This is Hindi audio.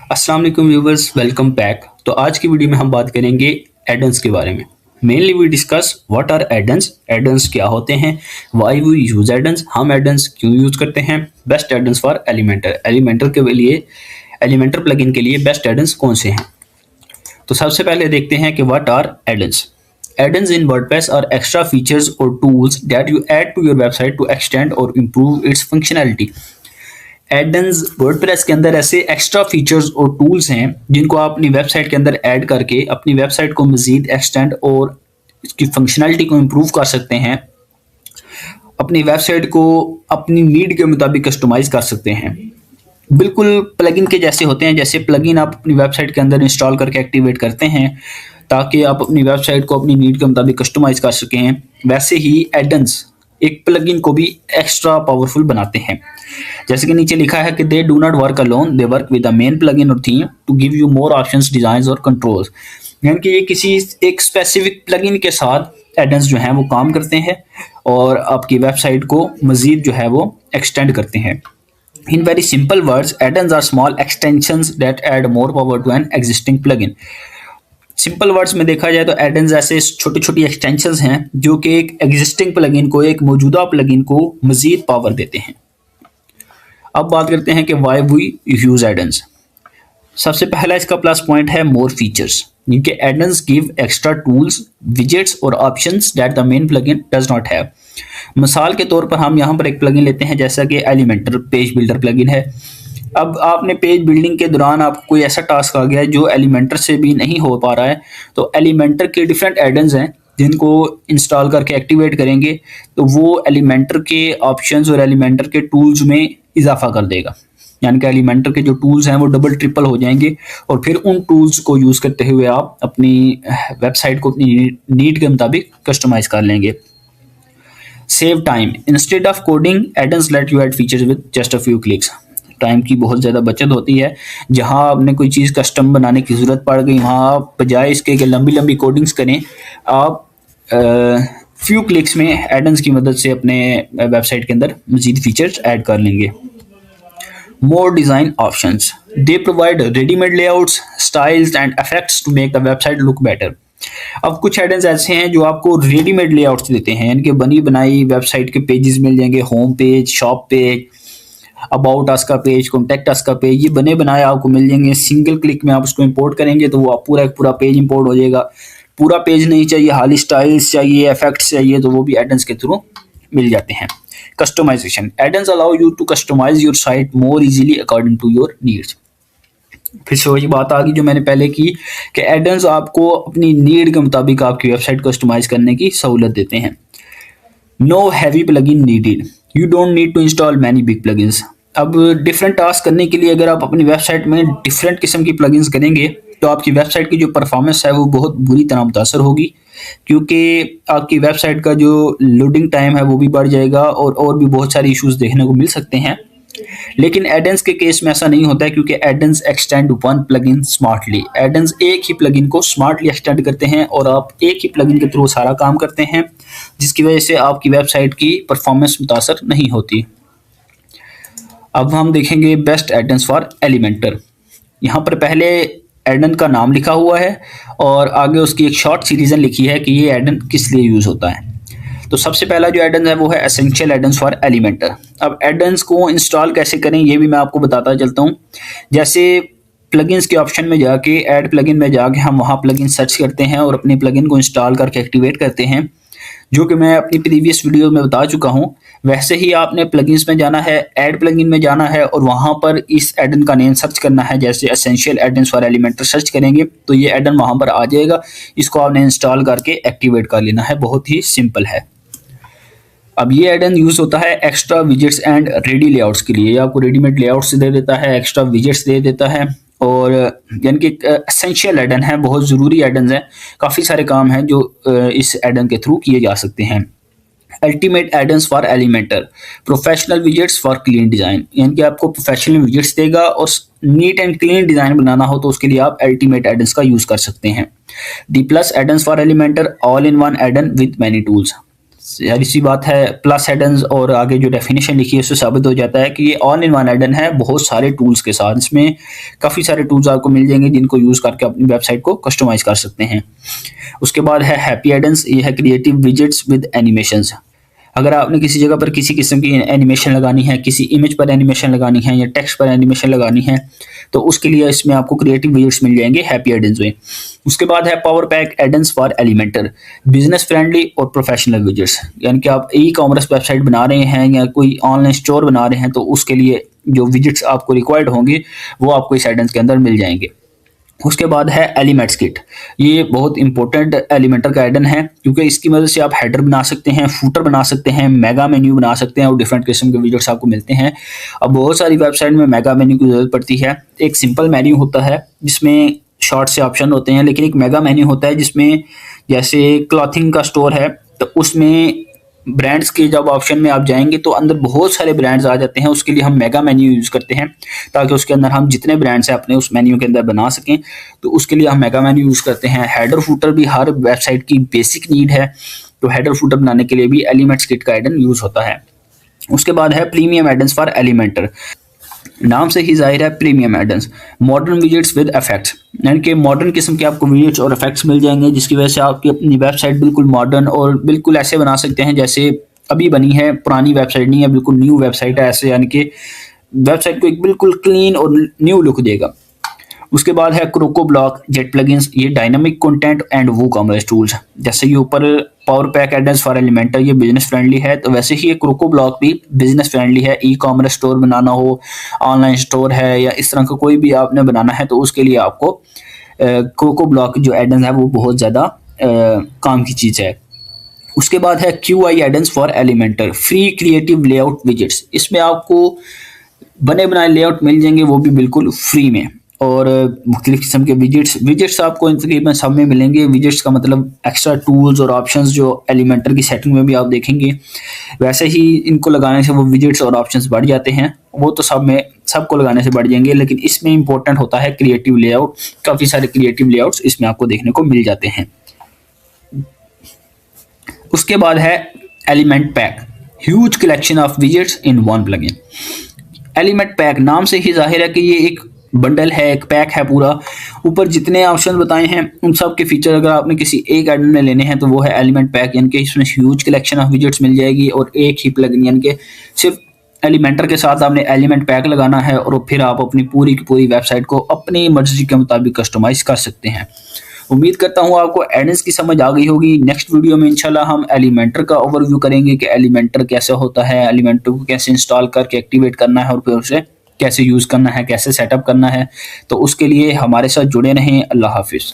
अस्सलाम वालेकुम व्यूवर्स, वेलकम बैक। तो आज की वीडियो में हम बात करेंगे एडन्स के बारे में। Mainly we discuss what are addons, addons क्या होते हैं, व्हाई वी यूज एडन्स, हम एडन्स क्यों यूज करते हैं, best addons for Elementor, Elementor के लिए एलिमेंटर प्लगइन के लिए बेस्ट एडन्स कौन से हैं। तो सबसे पहले देखते हैं कि what are addons. Add-ins in WordPress are extra features or tools that you add to your website to extend or improve its functionality. Eden's WordPress के अंदर ऐसे एक्स्ट्रा फीचर्स और टूल्स हैं जिनको आप अपनी वेबसाइट के अंदर ऐड करके अपनी वेबसाइट को मज़ीद एक्सटेंड और इसकी फंक्शनैलिटी को इम्प्रूव कर सकते हैं। अपनी वेबसाइट को अपनी नीड के मुताबिक कस्टमाइज़ कर सकते हैं। बिल्कुल प्लगइन के जैसे होते हैं। जैसे प्लगइन आप अपनी वेबसाइट के अंदर इंस्टॉल करके एक्टिवेट करते हैं ताकि आप अपनी वेबसाइट को अपनी नीड के मुताबिक कस्टमाइज़ कर सकें, वैसे ही एडन्स एक प्लगइन को भी एक्स्ट्रा पावरफुल बनाते हैं। जैसे कि नीचे लिखा है कि they do not work alone, they work with a main plugin और theme to give you more options, design और कंट्रोल्स। यानी कि ये किसी एक स्पेसिफिक प्लगइन के साथ एडन्स जो हैं वो काम करते हैं और आपकी वेबसाइट को मजीद जो है वो एक्सटेंड करते हैं। In very simple words, addons are small extensions that add more power to an existing plugin. Simple words में देखा जाए तो एडन्स ऐसे छोटी छोटी एक्सटेंशंस हैं जो कि एक एग्जिस्टिंग प्लगइन को, एक मौजूदा प्लगइन को मजीद पावर देते हैं। अब बात करते हैं कि वाई वी यूज एडन्स। सबसे पहला इसका प्लस पॉइंट है मोर फीचर्स, जिनके add ons give extra tools, widgets और options that the main plugin does not have. मिसाल के तौर पर हम यहाँ पर एक प्लगइन लेते हैं जैसा कि एलिमेंटर पेज बिल्डर प्लगइन है। अब आपने पेज बिल्डिंग के दौरान आपको कोई ऐसा टास्क आ गया है जो एलिमेंटर से भी नहीं हो पा रहा है, तो एलिमेंटर के डिफरेंट एडन्स हैं जिनको इंस्टॉल करके एक्टिवेट करेंगे तो वो एलिमेंटर के ऑप्शंस और एलिमेंटर के टूल्स में इजाफा कर देगा। यानी कि एलिमेंटर के जो टूल्स हैं वो डबल ट्रिपल हो जाएंगे और फिर उन टूल्स को यूज़ करते हुए आप अपनी वेबसाइट को अपनी नीड के मुताबिक कस्टमाइज कर लेंगे। Save time, instead of coding Eden's let you add features with just a few clicks. Time की बहुत ज़्यादा बचत होती है। जहां आपने कोई चीज़ कस्टम बनाने की ज़रूरत पड़ गई, वहां आप बजाय इसके कि लंबी लंबी कोडिंग्स करें, आप फ्यू क्लिक्स में एडन्स की मदद से अपने वेबसाइट के अंदर मजीद फीचर्स ऐड कर लेंगे। More design options, they provide readymade layouts, styles and effects to make the website look better. अब कुछ एडन्स ऐसे हैं जो आपको रेडीमेड लेआउट्स देते हैं, यानी कि बनी बनाई वेबसाइट के पेजेस मिल जाएंगे, home page, shop page, about us का पेज, कॉन्टैक्ट अस का पेज, ये बने बनाए आपको मिल जाएंगे। सिंगल क्लिक में आप उसको इंपोर्ट करेंगे तो वो आप पूरा एक पूरा पेज इंपोर्ट हो जाएगा। पूरा पेज नहीं चाहिए, हाली स्टाइल्स चाहिए, इफेक्ट्स चाहिए, तो वो भी एडन्स के थ्रू मिल जाते हैं। Customisation, addons allow you to customise your site more easily according to your needs. फिर से वही बात आ गई जो मैंने पहले की कि एडन्स आपको अपनी नीड के मुताबिक आपकी वेबसाइट कस्टमाइज करने की सहूलत देते हैं। No heavy plugin needed, you don't need to install many big plugins. अब डिफरेंट टास्क करने के लिए अगर आप अपनी वेबसाइट में डिफरेंट किस्म की प्लगइन्स करेंगे तो आपकी वेबसाइट की जो परफॉर्मेंस है वो बहुत बुरी तरह मुतासर होगी, क्योंकि आपकी वेबसाइट का जो लोडिंग टाइम है वो भी बढ़ जाएगा और भी बहुत सारे इश्यूज देखने को मिल सकते हैं। लेकिन एडन्स के केस में ऐसा नहीं होता है, क्योंकि Eden's extend one plugin smartly. Eden's एक ही प्लगइन को स्मार्टली एक्सटेंड करते हैं और आप एक ही प्लगइन के थ्रू सारा काम करते हैं, जिसकी वजह से आपकी वेबसाइट की परफॉर्मेंस मुतासर नहीं होती। अब हम देखेंगे बेस्ट एडन्स फॉर एलिमेंटर। यहाँ पर पहले एडन का नाम लिखा हुआ है और आगे उसकी एक शॉर्ट सी रीज़न लिखी है कि ये एडन किस लिए यूज़ होता है। तो सबसे पहला जो एडन है वो है एसेंशियल एडन्स फॉर एलिमेंटर। अब एडन्स को इंस्टॉल कैसे करें ये भी मैं आपको बताता चलता हूँ। जैसे प्लगइन्स के ऑप्शन में जाके ऐड प्लगइन में जाके हम वहाँ प्लगइन सर्च करते हैं और अपने प्लगइन को इंस्टॉल करके एक्टिवेट करते हैं, जो कि मैं अपनी प्रीवियस वीडियो में बता चुका हूँ। वैसे ही आपने प्लगइन्स में जाना है, ऐड प्लगइन में जाना है और वहाँ पर इस एडन का नेम सर्च करना है। जैसे essential Eden's for Elementor search करेंगे तो ये एडन वहाँ पर आ जाएगा। इसको आपने इंस्टॉल करके एक्टिवेट कर लेना है, बहुत ही सिंपल है। अब ये एडन यूज़ होता है extra widgets and ready layouts के लिए। ये आपको रेडीमेड लेआउट्स दे देता है, एक्स्ट्रा विजेट्स दे देता है और यानी कि एसेंशियल एडन है, बहुत ज़रूरी एडन है। काफ़ी सारे काम हैं जो इस एडन के थ्रू किए जा सकते हैं। Ultimate Eden's for Elementor, professional widgets for clean design, यानी कि आपको प्रोफेशनल विजेट्स देगा और नीट एंड क्लीन डिज़ाइन बनाना हो तो उसके लिए आप अल्टीमेट एडन्स का यूज़ कर सकते हैं। D plus addons for Elementor, all in one addon with many tools. जाहिर सी बात है प्लस एडन्स और आगे जो डेफिनेशन लिखी है उससे साबित हो जाता है कि ये ऑल इन वन एडन है बहुत सारे टूल्स के साथ। इसमें काफ़ी सारे टूल्स आपको मिल जाएंगे जिनको यूज़ करके अपनी वेबसाइट को कस्टमाइज कर सकते हैं। उसके बाद है हैप्पी एडन्स, ये है क्रिएटिव विजेट्स विद एनिमेशंस। अगर आपने किसी जगह पर किसी किस्म की एनिमेशन लगानी है, किसी इमेज पर एनिमेशन लगानी है या टेक्स्ट पर एनिमेशन लगानी है, तो उसके लिए इसमें आपको क्रिएटिव विजेट्स मिल जाएंगे हैप्पी एडन्स में। उसके बाद है power pack Eden's for Elementor, business friendly और प्रोफेशनल विजेट्स। यानी कि आप ई कॉमर्स वेबसाइट बना रहे हैं या कोई ऑनलाइन स्टोर बना रहे हैं तो उसके लिए जो विजेट्स आपको रिक्वायर्ड होंगे वो आपको इस एडन्स के अंदर मिल जाएंगे। उसके बाद है एलिमेंट्स किट, ये बहुत इंपॉर्टेंट एलिमेंटर का एडन है क्योंकि इसकी मदद से आप हेडर बना सकते हैं, फूटर बना सकते हैं, मेगा मेन्यू बना सकते हैं और डिफरेंट किस्म के विजेट्स आपको मिलते हैं। अब बहुत सारी वेबसाइट में मेगा मेन्यू की जरूरत पड़ती है। एक सिंपल मेन्यू होता है जिसमें शॉर्ट से ऑप्शन होते हैं, लेकिन एक मेगा मेन्यू होता है जिसमें जैसे क्लॉथिंग का स्टोर है तो उसमें ब्रांड्स के जब ऑप्शन में आप जाएंगे तो अंदर बहुत सारे ब्रांड्स आ जाते हैं। उसके लिए हम मेगा मेन्यू यूज़ करते हैं ताकि उसके अंदर हम जितने ब्रांड्स हैं अपने उस मेन्यू के अंदर बना सकें, तो उसके लिए हम मेगा मेन्यू यूज़ करते हैं। हेडर फूटर भी हर वेबसाइट की बेसिक नीड है, तो हेडर फूटर बनाने के लिए भी एलिमेंट्स किट का एडन यूज़ होता है। उसके बाद है प्रीमियम एडन्स फॉर एलिमेंटर, नाम से ही जाहिर है premium Eden's, modern widgets with effects, यानी कि मॉडर्न किस्म के आपको विजेट्स और इफेक्ट्स मिल जाएंगे जिसकी वजह से आपकी अपनी वेबसाइट बिल्कुल मॉडर्न और बिल्कुल ऐसे बना सकते हैं जैसे अभी बनी है, पुरानी वेबसाइट नहीं है, बिल्कुल न्यू वेबसाइट है ऐसे, यानी कि वेबसाइट को एक बिल्कुल क्लीन और न्यू लुक देगा। उसके बाद है क्रोको ब्लॉक जेट प्लगइन्स, ये डायनामिक कंटेंट एंड वो कॉमर्स टूल्स। जैसे ये ऊपर power pack Eden's for Elementor ये बिजनेस फ्रेंडली है, तो वैसे ही ये क्रोको ब्लॉक भी बिजनेस फ्रेंडली है। ई कॉमर्स स्टोर बनाना हो, ऑनलाइन स्टोर है या इस तरह का कोई भी आपने बनाना है तो उसके लिए आपको क्रोको ब्लॉक जो एडन्स है वो बहुत ज़्यादा काम की चीज़ है। उसके बाद है QI Eden's for Elementor, free creative layout widgets, इसमें आपको बने बनाए लेआउट मिल जाएंगे वो भी बिल्कुल फ्री में, और मुख्तलिफ किस्म के विजेट्स आपको तकरीबन सब में मिलेंगे। विजेट्स का मतलब एक्स्ट्रा टूल्स और ऑप्शंस जो एलिमेंटर की सेटिंग में भी आप देखेंगे, वैसे ही इनको लगाने से वो विजेट्स और ऑप्शंस बढ़ जाते हैं। वो तो सब में सबको लगाने से बढ़ जाएंगे, लेकिन इसमें इंपॉर्टेंट होता है क्रिएटिव लेआउट। काफ़ी सारे क्रिएटिव लेआउट्स इसमें आपको देखने को मिल जाते हैं। उसके बाद है element pack, huge collection of widgets in one plugin. Element pack नाम से ही जाहिर है कि ये एक बंडल है, एक पैक है पूरा। ऊपर जितने ऑप्शन बताए हैं उन सब के फीचर अगर आपने किसी एक एडन में लेने हैं तो वो है एलिमेंट पैक, यानी कि इसमें ह्यूज कलेक्शन ऑफ विजेट्स मिल जाएगी और एक ही प्लगइन, यानी कि सिर्फ एलिमेंटर के साथ आपने एलिमेंट पैक लगाना है और फिर आप अपनी पूरी की पूरी वेबसाइट को अपनी मर्जी के मुताबिक कस्टमाइज कर सकते हैं। उम्मीद करता हूँ आपको एडन्स की समझ आ गई होगी। नेक्स्ट वीडियो में इंशाल्लाह हम एलिमेंटर का ओवरव्यू करेंगे कि एलिमेंटर कैसे होता है, एलिमेंटर को कैसे इंस्टॉल करके एक्टिवेट करना है और फिर उसे कैसे यूज़ करना है, कैसे सेटअप करना है। तो उसके लिए हमारे साथ जुड़े रहें। अल्लाह हाफिज़।